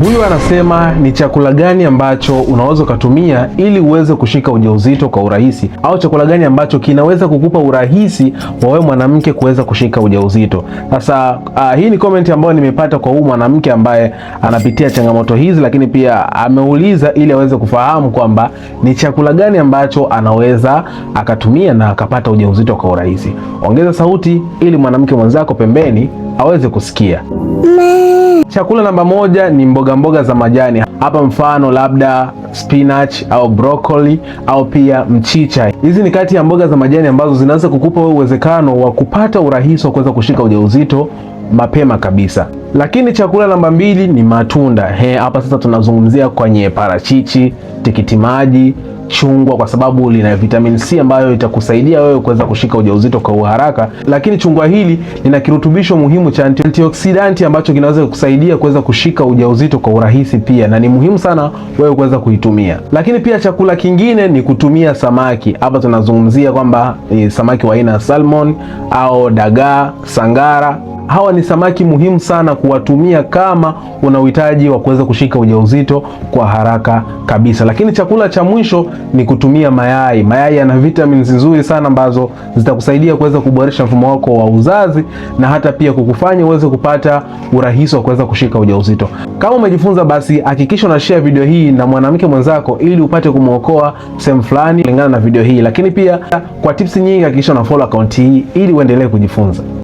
Huyu anasema ni chakula gani ambacho unaweza ukatumia ili uweze kushika ujauzito kwa urahisi, au chakula gani ambacho kinaweza kukupa urahisi wa wewe mwanamke kuweza kushika ujauzito. Sasa hii ni comment ambayo nimepata kwa huyu mwanamke ambaye anapitia changamoto hizi, lakini pia ameuliza ili aweze kufahamu kwamba ni chakula gani ambacho anaweza akatumia na akapata ujauzito kwa urahisi. Ongeza sauti ili mwanamke mwenzako pembeni aweze kusikia. Chakula namba 1 ni mboga za majani. Hapa mfano labda spinach au broccoli au pia mchicha. Hizi ni kati ya mboga za majani ambazo zinaweza kukupa wewe uwezekano wa kupata urahisi wa kuweza kushika ujauzito mapema kabisa. Lakini chakula namba 2 ni matunda. Hapa sasa tunazungumzia kwenye parachichi, tikiti maji, chungwa, kwa sababu lina vitamin C ambayo itakusaidia wewe kuweza kushika ujauzito kwa uharaka. Lakini chungwa hili lina kirutubisho muhimu cha antioxidant ambacho kinaweza kukusaidia kuweza kushika ujauzito kwa urahisi pia, na ni muhimu sana wewe kuweza kuitumia. Lakini pia chakula kingine ni kutumia samaki. Hapa tunazungumzia kwamba samaki wa aina ya salmon au dagaa, sangara. Hawa ni samaki muhimu sana kuwatumia kama una uhitaji wa kuweza kushika ujauzito kwa haraka kabisa. Lakini chakula cha mwisho ni kutumia mayai. Mayai yana vitamins nzuri sana ambazo zitakusaidia kuweza kuboresha mfumo wako wa uzazi na hata pia kukufanya uweze kupata urahisi wa kuweza kushika ujauzito. Kama umejifunza, basi hakikisha una share video hii na mwanamke mwenzako ili upate kumuokoa sehemu fulani kulingana na video hii. Lakini pia kwa tips nyingi hakikisha una follow account hii ili uendelee kujifunza.